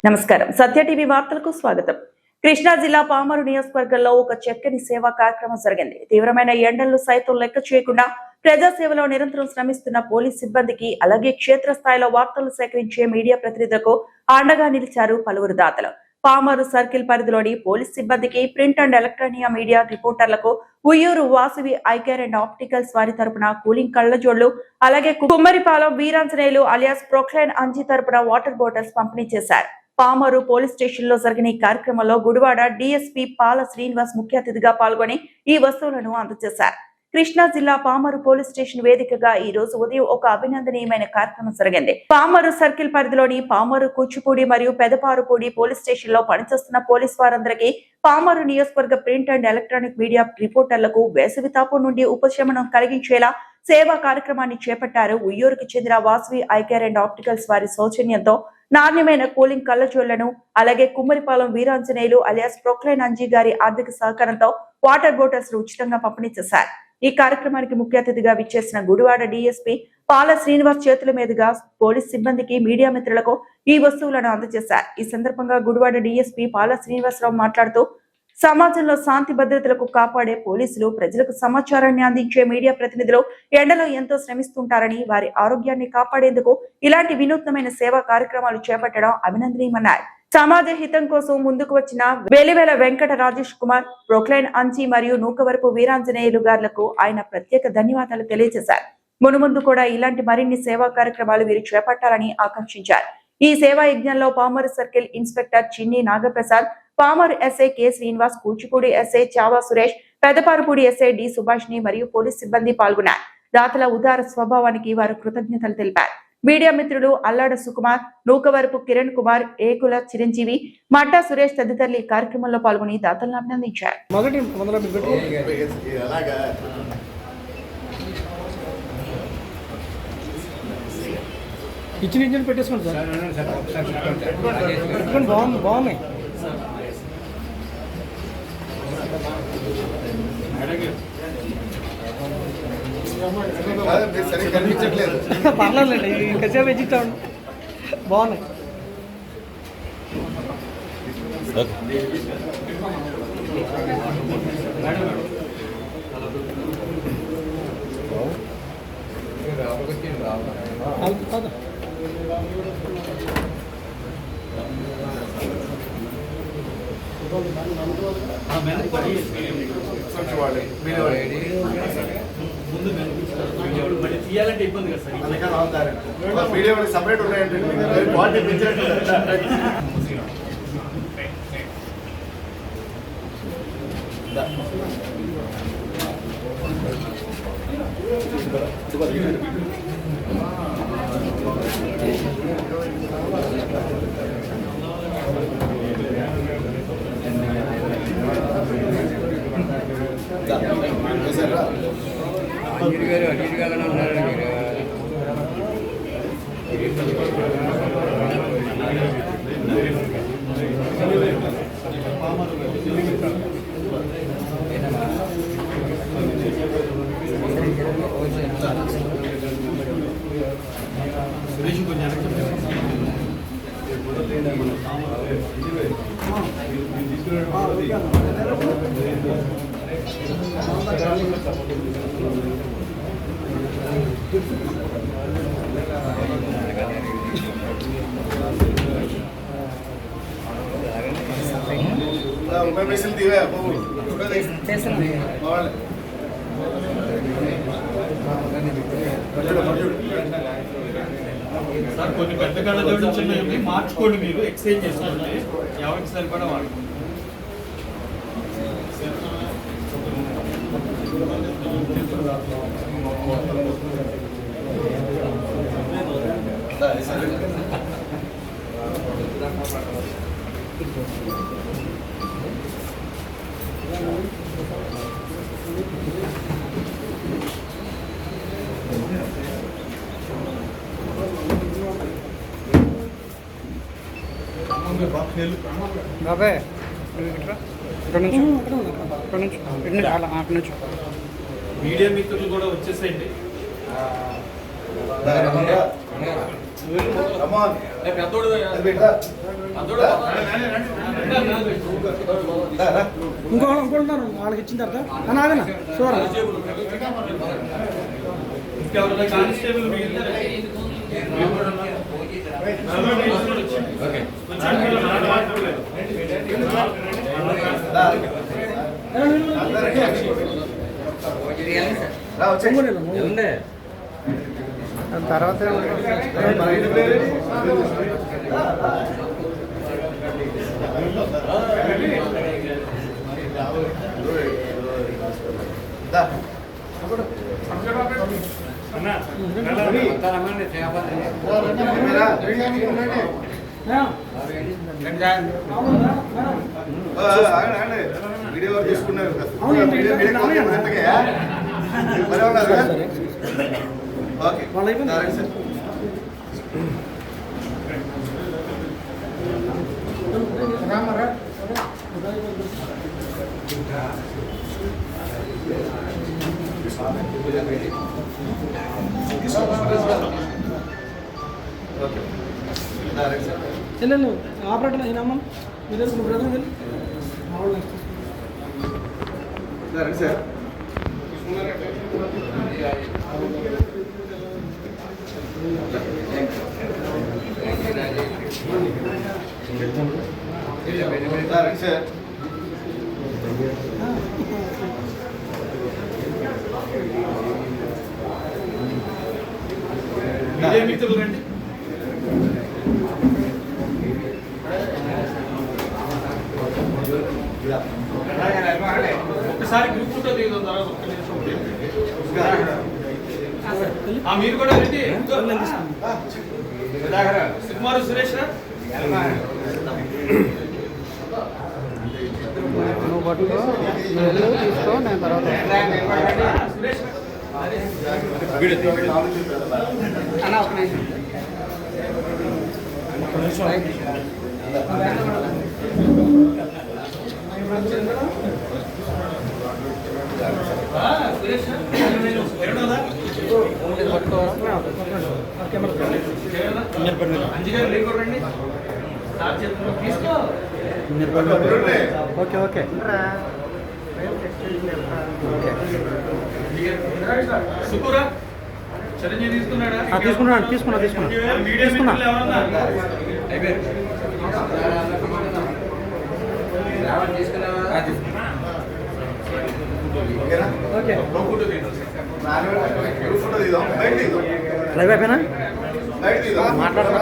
నమస్కారం. సత్య టీవీ వార్తలకు స్వాగతం. కృష్ణా జిల్లా పామరు నియోజకవర్గంలో ఒక చక్కని సేవా కార్యక్రమం జరిగింది. తీవ్రమైన ఎండలను సైతం లెక్క చేయకుండా ప్రజాసేవలో నిరంతరం శ్రమిస్తున్న పోలీస్ సిబ్బందికి, అలాగే క్షేత్రస్థాయిలో వార్తలు సేకరించే మీడియా ప్రతినిధులకు అండగా నిలిచారు పలువురు దాతలు. పామరు సర్కిల్ పరిధిలోని పోలీస్ సిబ్బందికి, ప్రింట్ అండ్ ఎలక్ట్రానిక్ మీడియా రిపోర్టర్లకు Uyyuru Vasavi eye care and opticals వారి తరపున కూలింగ్ కళ్లజోళ్లు, అలాగే కుమ్మరిపాలెం వీరాంజనేయులు అలియాస్ ప్రొక్లైన్ అంజీ తరపున వాటర్ బాటిల్స్ పంపిణీ చేశారు. పామరు పోలీస్ స్టేషన్ లో జరిగిన ఈ కార్యక్రమంలో గుడివాడ డీఎస్పీ పాల శ్రీనివాస్ ముఖ్య అతిథిగా పాల్గొని ఈ వస్తువులను అందజేశారు. కృష్ణా జిల్లా పామరు పోలీస్ స్టేషన్ వేదికగా ఈ రోజు ఉదయం ఒక అభినందనీయమైన కార్యక్రమం జరిగింది. పామరు సర్కిల్ పరిధిలోని పామరు, కూచిపూడి మరియు పెదపారుపూడి పోలీస్ స్టేషన్ లో పనిచేస్తున్న పోలీస్ వారందరికీ, పామరు నియోజకవర్గ ప్రింట్ అండ్ ఎలక్ట్రానిక్ మీడియా రిపోర్టర్లకు వేసవి తాపం నుండి ఉపశమనం కలిగించేలా సేవా కార్యక్రమాన్ని చేపట్టారు. ఉయ్యూరుకు చెందిన Vasavi eye care and opticals వారి సౌజన్యంతో నాణ్యమైన కూలింగ్ కళ్లజోళ్లను, అలాగే కుమ్మరిపాలెం వీరాంజనేయులు అలియాస్ ప్రొక్లైన్ అంజీ గారి ఆర్థిక సహకారంతో వాటర్ బాటిల్స్ ఉచితంగా పంపిణీ చేశారు. ఈ కార్యక్రమానికి ముఖ్య అతిథిగా విచ్చేసిన గుడివాడ డీఎస్పీ పాల శ్రీనివాస్ చేతుల మీదుగా పోలీస్ సిబ్బందికి, మీడియా మిత్రులకు ఈ వస్తువులను అందజేశారు. ఈ సందర్భంగా గుడివాడ డీఎస్పీ పాల శ్రీనివాసరావు మాట్లాడుతూ, సమాజంలో శాంతి భద్రతలకు కాపాడే పోలీసులు, ప్రజలకు సమాచారాన్ని అందించే మీడియా ప్రతినిధులు ఎండలో ఎంతో శ్రమిస్తుంటారని, వారి ఆరోగ్యాన్ని కాపాడేందుకు ఇలాంటి వినూత్నమైన సేవా కార్యక్రమాలు చేపట్టడం అభినందనీయమన్నారు. సమాజ హితం కోసం ముందుకు వచ్చిన వేలివేల వెంకట రాజేష్ కుమార్, ప్రొక్లైన్ అంచి మరియు నూకవరపు వీరాంజనేయులు గారులకు ఆయన ప్రత్యేక ధన్యవాదాలు తెలియజేశారు. మునుముందు కూడా ఇలాంటి మరిన్ని సేవా కార్యక్రమాలు వీరు చేపట్టాలని ఆకాంక్షించారు. ఈ సేవా యజ్ఞంలో Pamarru circle inspector Chinni Nagaprasad, Pamarru SI K Srinivas, Kuchipudi SI Chava Suresh, Pedaparupudi SI D సుభాష్ని మరియు పోలీస్ సిబ్బంది పాల్గొన్నారు. దాతల ఉదార స్వభావానికి వారు కృతజ్ఞతలు తెలిపారు. మీడియా మిత్రులు అల్లాడ సుకుమార్, నూకవరపు కిరణ్ కుమార్, ఏకుల చిరంజీవి, మట్టా సురేష్ తదితరులు ఈ కార్యక్రమంలో పాల్గొని దాతలను అభినందించారు. పెట్టేసుకోండి సార్, బాగున్నాయి. పర్లేదండి, ఇంకసేపు వెజిటా బాగున్నాయి. తీయాలంటే ఇబ్బంది కదా సార్, వీడియో సపరేట్ ఉన్నాయండి. సార్ కొన్ని పెద్ద కళ్ళజోడు చిన్నవి మార్చుకోండి, మీరు ఎక్స్చేంజ్ చేసుకోండి, ఎవరికి సరిపడా వాడుకోండి. బాబాయ్ మీడియా మిత్రులు కూడా వచ్చేసేయండి. Come on. పెద్దోడు అది పెట్టరా. ఇంకోళ్ళు వాళ్ళకి ఇచ్చిన తర్వాత ఆగనా షూర్ ఇంకెవరైనా కానిస్టేబుల్ మిగిలినారా? రా, వచ్చేయ్. తర్వాత దా. రా. ఆగండి. వీడియో వరకు తీసుకున్నారు కదా. వీడియో ఎంతకే? మరి ఉన్నారు కదా? ఓకే. వాళ్ళు అయిపోయింది. Right sir. Okay. Right sir. చెల్లెలు ఆపరేటర్ అయినామా మీరు బ్రదర్ వెళ్ళి right sir. Right sir. Media మిత్రులు రండి. ఒకసారి గ్రూప్ ఫోటో దిగుదాం తర్వాత ఒక్క నిమిషం. మీరు కూడా రండి. సుకుమారు సురేష్ రా. నువ్వు పట్టుకో తీసుకో నేను తర్వాత సురేష్ రా. అన్న ఒక నిమిషం సురేష్ రా. ఎక్కడున్నదా? అంజగారు లేకుండా రండి. సార్ చెప్తున్నా తీసుకో. ఓకే ఓకే సుకురా చిరంజీవి తీసుకున్నాడా? తీసుకున్నా మీడియా మిత్రులు ఎవరన్నా? ఓకేనా? ఓకే ఫోటో దిగుదాం. గ్రూప్ ఫోటో తీద్దాం. బయట తీద్దాం. లైవ్ అయిపోయినా బయట తీద్దాం. మాట్లాడతా